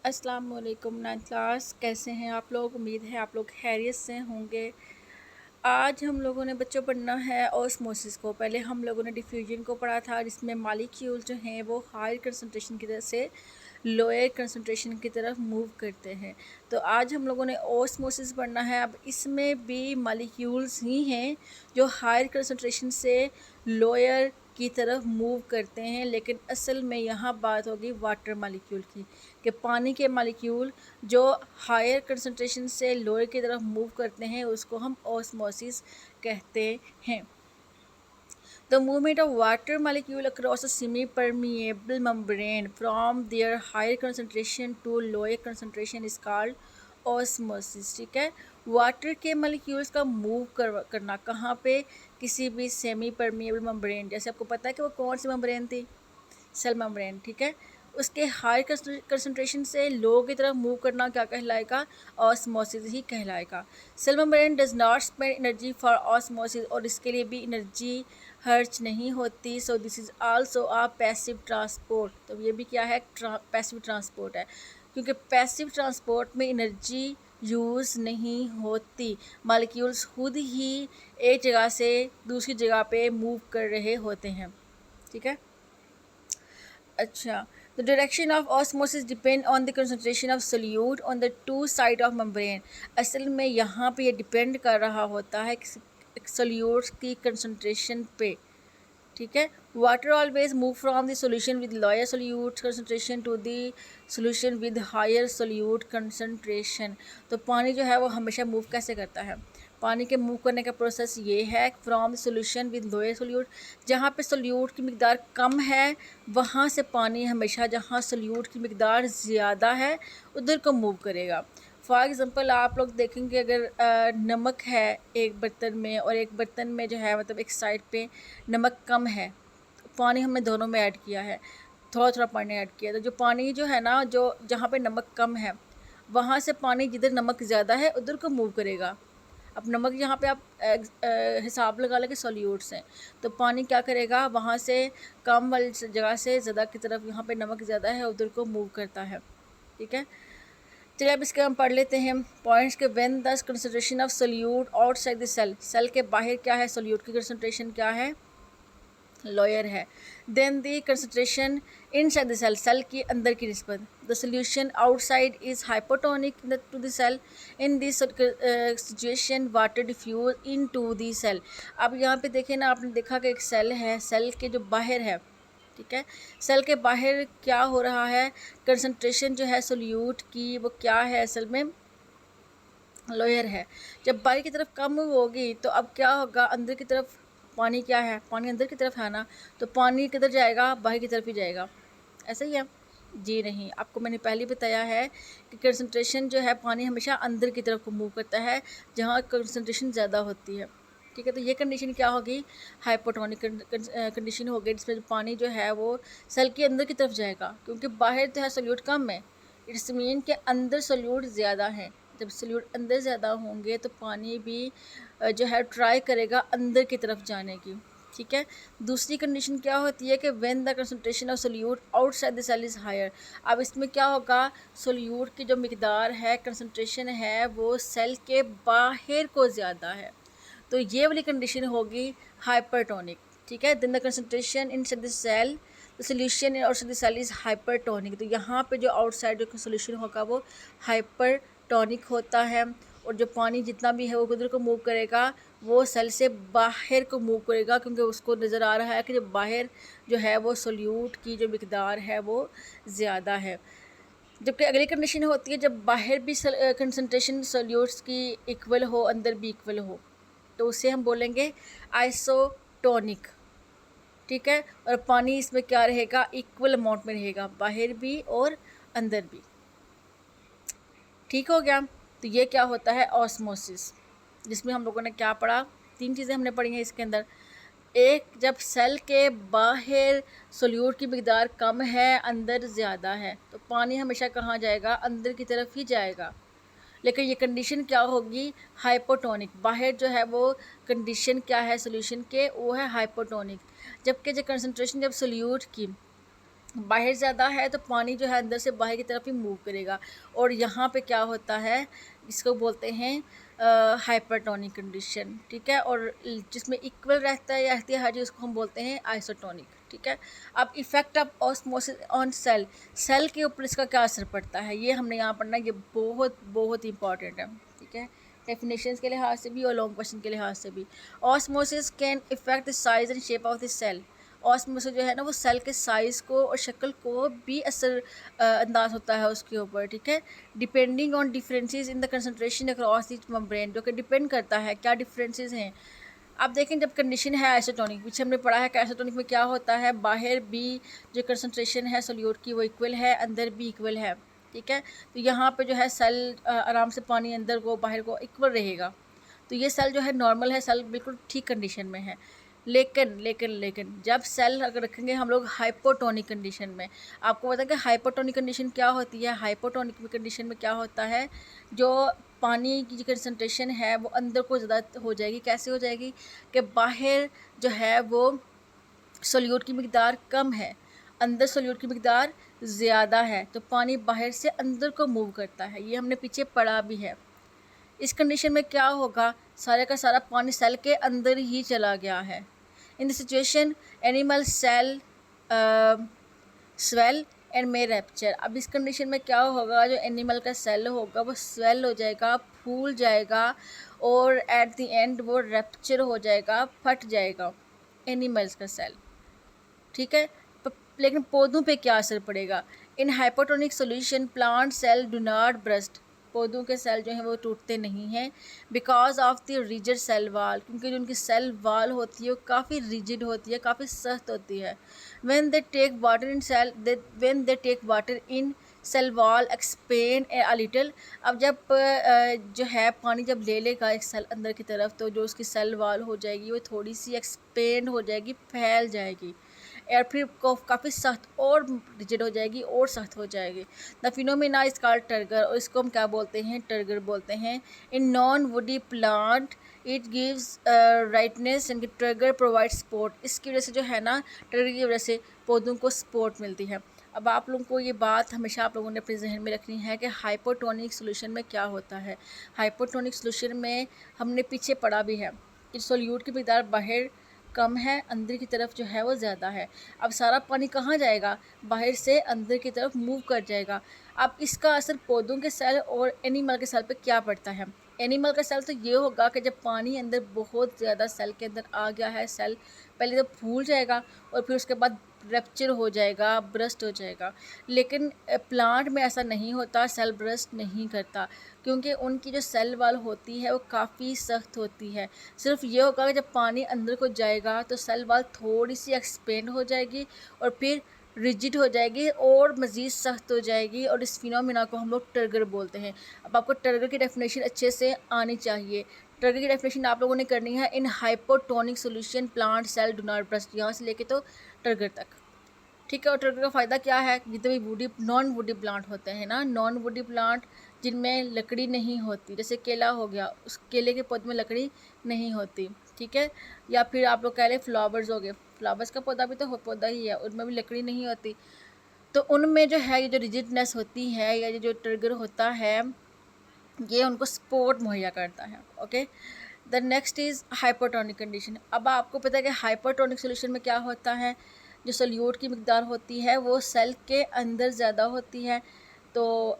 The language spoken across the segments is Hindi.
अस्सलाम वालेकुम नाइन्थ क्लास। कैसे हैं आप लोग? उम्मीद है आप लोग खैरियत से होंगे। आज हम लोगों ने बच्चों पढ़ना है ऑस्मोसिस को। पहले हम लोगों ने डिफ्यूजन को पढ़ा था, जिसमें मॉलिक्यूल जो हैं वो हायर कंसंट्रेशन की तरफ से लोअर कंसंट्रेशन की तरफ मूव करते हैं। तो आज हम लोगों ने ऑस्मोसिस पढ़ना है। अब इसमें भी मॉलिक्यूल्स ही हैं जो हायर कंसंट्रेशन से लोअर की तरफ मूव करते हैं, लेकिन असल में यहाँ बात होगी वाटर मॉलिक्यूल की, कि पानी के मॉलिक्यूल जो हायर कंसंट्रेशन से लोअर की तरफ मूव करते हैं उसको हम ऑस्मोसिस कहते हैं। The movement of water molecule across a semi-permeable membrane from their higher concentration to lower concentration is called osmosis। ठीक है, वाटर के मॉलिक्यूल्स का मूव करना कहाँ पे? किसी भी सेमी परमिएबल मेम्ब्रेन। जैसे आपको पता है कि वो कौन सी मेम्ब्रेन थी? Cell membrane. ठीक है, उसके हाई कंसंट्रेशन से लो की तरफ मूव करना क्या कहलाएगा? ऑस्मोसिस ही कहलाएगा। Cell membrane does not spend energy for osmosis, और इसके लिए भी एनर्जी खर्च नहीं होती। So this is also a passive transport. तो ये भी क्या है? पैसिव ट्रांसपोर्ट है, क्योंकि पैसिव ट्रांसपोर्ट में एनर्जी यूज़ नहीं होती। मॉलिक्यूल्स खुद ही एक जगह से दूसरी जगह पे मूव कर रहे होते हैं। ठीक है, अच्छा। The direction of osmosis depend on the concentration of solute on the two side of membrane. असल में यहाँ पे ये डिपेंड कर रहा होता है सोल्यूट्स की कंसंट्रेशन पे। ठीक है, water always move from the solution with lower solute concentration to the solution with higher solute concentration. तो पानी जो है वो हमेशा मूव कैसे करता है? पानी के मूव करने का प्रोसेस ये है, from the solution with lower solute, जहाँ पे सोल्यूट की मिकदार कम है वहाँ से पानी हमेशा जहाँ सोल्यूट की मिकदार ज़्यादा है उधर को मूव करेगा। फॉर एग्ज़ाम्पल आप लोग देखेंगे, अगर नमक है एक बर्तन में और एक बर्तन में जो है मतलब एक साइड पे नमक कम है, पानी हमने दोनों में ऐड किया है, थोड़ा थोड़ा पानी ऐड किया, तो जो पानी जो है ना, जो जहाँ पे नमक कम है वहाँ से पानी जिधर नमक ज़्यादा है उधर को मूव करेगा। अब नमक यहाँ पे आप हिसाब लगा लें कि सोल्यूट्स हैं, तो पानी क्या करेगा? वहाँ से कम वाली जगह से ज़्यादा की तरफ, यहाँ पे नमक ज़्यादा है उधर को मूव करता है। ठीक है, चलिए अब इसके हम पढ़ लेते हैं पॉइंट्स के। When the concentration of solute outside the cell, cell के बाहर क्या है? सोल्यूट की कंसंट्रेशन क्या है? लोअर है। Then the concentration inside the cell, cell की अंदर की निस्बत। The solution outside is hypotonic to the cell. In this situation water diffuse into the cell. अब यहाँ पे देखें ना, आपने देखा कि एक सेल है, सेल के जो बाहर है, ठीक है, सेल के बाहर क्या हो रहा है? कंसंट्रेशन जो है सोल्यूट की वो क्या है? असल में लोअर है। जब बाहर की तरफ कम होगी तो अब क्या होगा? अंदर की तरफ पानी क्या है? पानी अंदर की तरफ है ना, तो पानी किधर जाएगा? बाहर की तरफ ही जाएगा। ऐसा ही है? जी नहीं, आपको मैंने पहले बताया है कि कंसंट्रेशन जो है पानी हमेशा अंदर की तरफ को मूव करता है जहाँ कंसंट्रेशन ज़्यादा होती है। ठीक है, तो ये कंडीशन क्या होगी? हाइपोटोनिक कंडीशन होगी, जिसमें जो पानी जो है वो सेल के अंदर की तरफ जाएगा, क्योंकि बाहर तो है सोल्यूट कम है, इट्स मीन के अंदर सोल्यूट ज़्यादा है। जब सोल्यूट अंदर ज़्यादा होंगे तो पानी भी जो है ट्राई करेगा अंदर की तरफ जाने की। ठीक है, दूसरी कंडीशन क्या होती है कि when the concentration of solute outside the cell is higher. अब इसमें क्या होगा? सोल्यूट की जो मिकदार है, कंसंट्रेशन है, वो सेल के बाहर को ज़्यादा है, तो ये वाली कंडीशन होगी हाइपरटोनिक। ठीक है, then the concentration in the cell, the solution in outside the cell is hypertonic. तो यहाँ पे जो आउटसाइड जो सोल्यूशन होगा वो हाइपरटोनिक होता है, और जो पानी जितना भी है वो किधर को मूव करेगा? वो सेल से बाहर को मूव करेगा, क्योंकि उसको नज़र आ रहा है कि जो बाहर जो है वो सोल्यूट की जो मिकदार है वो ज़्यादा है। जबकि अगली कंडीशन होती है जब बाहर भी कंसंट्रेशन सोल्यूट्स की इक्वल हो, अंदर भी इक्वल हो, तो उसे हम बोलेंगे आइसोटोनिक। ठीक है, और पानी इसमें क्या रहेगा? इक्वल अमाउंट में रहेगा, बाहर भी और अंदर भी। ठीक हो गया, तो ये क्या होता है? ऑस्मोसिस, जिसमें हम लोगों ने क्या पढ़ा? तीन चीज़ें हमने पढ़ी हैं इसके अंदर। एक, जब सेल के बाहर सोल्यूट की मिकदार कम है, अंदर ज़्यादा है, तो पानी हमेशा कहाँ जाएगा? अंदर की तरफ ही जाएगा। लेकिन ये कंडीशन क्या होगी? हाइपोटोनिक। बाहर जो है वो कंडीशन क्या है सोल्यूशन के? वो है हाइपोटोनिक। जबकि जो कंसंट्रेशन जब सोल्यूट की बाहर ज़्यादा है तो पानी जो है अंदर से बाहर की तरफ ही मूव करेगा। और यहाँ पे क्या होता है, इसको बोलते हैं हाइपरटोनिक कंडीशन, ठीक है। और जिसमें इक्वल रहता है या रहती है हर चीज़, उसको हम बोलते हैं आइसोटोनिक, ठीक है। अब effect of osmosis on cell, cell के ऊपर इसका क्या असर पड़ता है, ये हमने यहाँ पढ़ना है। ये बहुत बहुत इंपॉर्टेंट है, ठीक है, डेफिनेशंस के लिहाज से भी और लॉन्ग क्वेश्चन के लिहाज से भी। Osmosis can effect the size and shape of the cell. Osmosis जो है ना, वो सेल के साइज़ को और शक्ल को भी असर अंदाज होता है उसके ऊपर, ठीक है। Depending on differences in the concentration across the membrane, जो कि डिपेंड करता है क्या डिफरेंसेस हैं। आप देखें, जब कंडीशन है आइसोटोनिक, पीछे हमने पढ़ा है कि आइसोटोनिक में क्या होता है, बाहर भी जो कंसंट्रेशन है सोल्यूट की वो इक्वल है, अंदर भी इक्वल है, ठीक है। तो यहाँ पे जो है सेल आराम से पानी अंदर को बाहर को इक्वल रहेगा। तो ये सेल जो है नॉर्मल है, सेल बिल्कुल ठीक कंडीशन में है। लेकिन लेकिन लेकिन जब सेल अगर रखेंगे हम लोग हाइपोटोनिक कंडीशन में, आपको पता है कि हाइपोटोनिक कंडीशन क्या होती है। हाइपोटोनिक कंडीशन में क्या होता है, जो पानी की जो कंसनट्रेशन है वो अंदर को ज़्यादा हो जाएगी। कैसे हो जाएगी कि बाहर जो है वो सोल्यूट की मकदार कम है, अंदर सोल्यूट की मकदार ज़्यादा है, तो पानी बाहर से अंदर को मूव करता है। ये हमने पीछे पढ़ा भी है। इस कंडीशन में क्या होगा, सारे का सारा पानी सेल के अंदर ही चला गया है। In the situation animal cell swell and may rupture. अब इस कंडीशन में क्या होगा, जो एनिमल का सेल होगा वो स्वेल हो जाएगा, फूल जाएगा, और एट द एंड वो रैप्चर हो जाएगा, फट जाएगा एनिमल्स का सेल, ठीक है। लेकिन पौधों पे क्या असर पड़ेगा। In hypotonic solution plant cell do not burst, पौधों के सेल जो हैं वो टूटते नहीं हैं, because of the rigid cell wall, क्योंकि जो उनकी सेल वाल होती है वो काफ़ी रिजिड होती है, काफ़ी सख्त होती है। When they take water in cell, when they take water in cell wall expand a little. अब जब जो है पानी जब ले लेगा एक सेल अंदर की तरफ, तो जो उसकी सेल वाल हो जाएगी वो थोड़ी सी एक्सपेंड हो जाएगी, फैल जाएगी, और फिर काफ़ी सख्त और रिजिड हो जाएगी और सख्त हो जाएगी। The phenomena is called turgor, और इसको हम क्या बोलते हैं, टर्गर बोलते हैं। In non woody plant it gives rightness and turgor provide support. इसकी वजह से जो है ना, टर्गर की वजह से पौधों को सपोर्ट मिलती है। अब आप लोगों को ये बात हमेशा आप लोगों ने अपने जहन में रखनी है कि हाइपोटोनिक सोल्यूशन में क्या होता है। हाइपोटोनिक सोल्यूशन में हमने पीछे पढ़ा भी है कि सोल्यूट की मकदार बाहर कम है, अंदर की तरफ जो है वो ज़्यादा है। अब सारा पानी कहाँ जाएगा, बाहर से अंदर की तरफ मूव कर जाएगा। अब इसका असर पौधों के सेल और एनिमल के सेल पे क्या पड़ता है। एनिमल का सेल तो ये होगा कि जब पानी अंदर बहुत ज़्यादा सेल के अंदर आ गया है, सेल पहले तो फूल जाएगा और फिर उसके बाद रप्चर हो जाएगा, ब्रस्ट हो जाएगा। लेकिन प्लांट में ऐसा नहीं होता, सेल ब्रस्ट नहीं करता, क्योंकि उनकी जो सेल वाल होती है वो काफ़ी सख्त होती है। सिर्फ ये होगा कि जब पानी अंदर को जाएगा तो सेल वाल थोड़ी सी एक्सपेंड हो जाएगी और फिर रिजिड हो जाएगी और मज़ीद सख्त हो जाएगी, और इस फिनोमिना को हम लोग टर्गर बोलते हैं। अब आपको टर्गर की डेफिनेशन अच्छे से आनी चाहिए। टर्गर की डेफिनेशन आप लोगों ने करनी है, in hypotonic solution plant cell do not burst, यहाँ से लेके तो टर्गर तक, ठीक है। और ट्रैक्टर का फ़ायदा क्या है, जितने भी वुडी नॉन वुडी प्लांट होते हैं ना, नॉन वुडी प्लांट जिनमें लकड़ी नहीं होती, जैसे केला हो गया, उस केले के पौधे में लकड़ी नहीं होती, ठीक है। या फिर आप लोग कह लें फ्लावर्स हो गए, फ्लावर्स का पौधा भी तो पौधा ही है, उनमें भी लकड़ी नहीं होती। तो उनमें जो है ये जो रिजिडनेस होती है या ये जो ट्रिगर होता है, ये उनको सपोर्ट मुहैया करता है, okay. The next is hypotonic condition. अब आपको पता है कि हाइपोटोनिक सोल्यूशन में क्या होता है, जो सोल्यूट की मकदार होती है वो सेल के अंदर ज़्यादा होती है, तो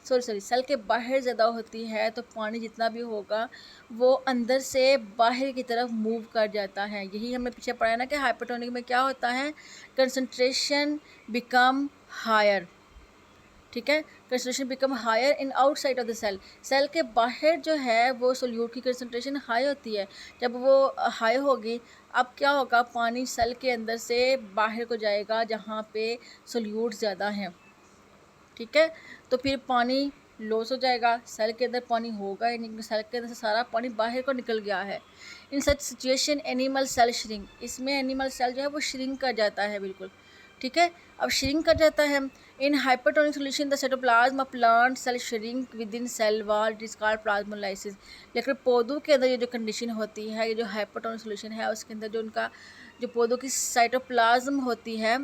सेल के बाहर ज़्यादा होती है, तो पानी जितना भी होगा वो अंदर से बाहर की तरफ मूव कर जाता है। यही हमें पीछे पढ़ा है ना कि हाइपोटोनिक में क्या होता है, कंसंट्रेशन बिकम हायर, ठीक है। Concentration become higher in outside of the cell, cell के बाहर जो है वो सोल्यूट की कंसंट्रेशन हाई होती है। जब वो हाई होगी, अब क्या होगा, पानी सेल के अंदर से बाहर को जाएगा जहाँ पे सोल्यूट ज़्यादा हैं, ठीक है। तो फिर पानी लॉस हो जाएगा, सेल के अंदर पानी होगा ही नहीं, सेल के अंदर से सारा पानी बाहर को निकल गया है। In such situation animal cell shrink, इसमें एनिमल सेल जो है वो श्रिंक कर जाता है बिल्कुल, ठीक है। अब श्रिंक कर जाता है। In hypotonic solution the cytoplasm of plant cell shrink within cell wall, it is called plasmolysis. लेकिन पौधों के अंदर ये जो कंडीशन होती है, ये जो हाइपोटोनिक सोल्यूशन है उसके अंदर जो उनका जो पौधों की साइटोप्लाज्म होती है,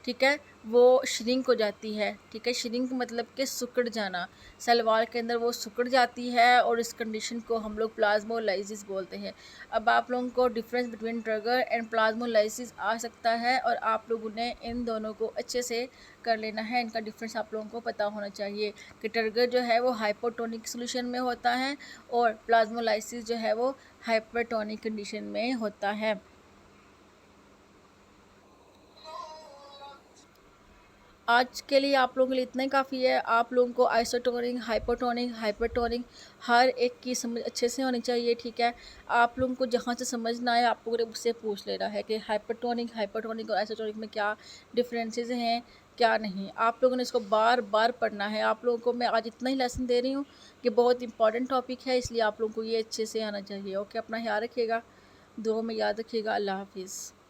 ठीक है, वो श्रिंक हो जाती है, ठीक है। श्रिंक मतलब कि सिकुड़ जाना, सेल वॉल के अंदर वो सिकुड़ जाती है और इस कंडीशन को हम लोग प्लाज्मोलाइसिस बोलते हैं। अब आप लोगों को difference between turgor and plasmolysis आ सकता है और आप लोगों ने इन दोनों को अच्छे से कर लेना है। इनका डिफरेंस आप लोगों को पता होना चाहिए कि ट्रिगर जो है वो हाइपोटोनिक सोल्यूशन में होता है और प्लाज्मोलाइसिस जो है वो हाइपरटोनिक कंडीशन में होता है। आज के लिए आप लोगों के लिए इतना ही काफ़ी है। आप लोगों को आइसोटोनिक, हाइपोटोनिक, हाइपरटोनिक हर एक की समझ अच्छे से होनी चाहिए, ठीक है। आप लोगों को जहाँ से समझ ना आए आप लोगों ने मुझसे पूछ लेना है कि हाइपरटोनिक और आइसोटोनिक में क्या डिफरेंसेस हैं, क्या नहीं। आप लोगों ने इसको बार बार पढ़ना है। आप लोगों को मैं आज इतना ही लेसन दे रही हूँ कि बहुत इंपॉर्टेंट टॉपिक है, इसलिए आप लोगों को ये अच्छे से आना चाहिए। ओके, अपना ख्याल रखिएगा, दुआ में याद रखिएगा। अल्लाह हाफिज़।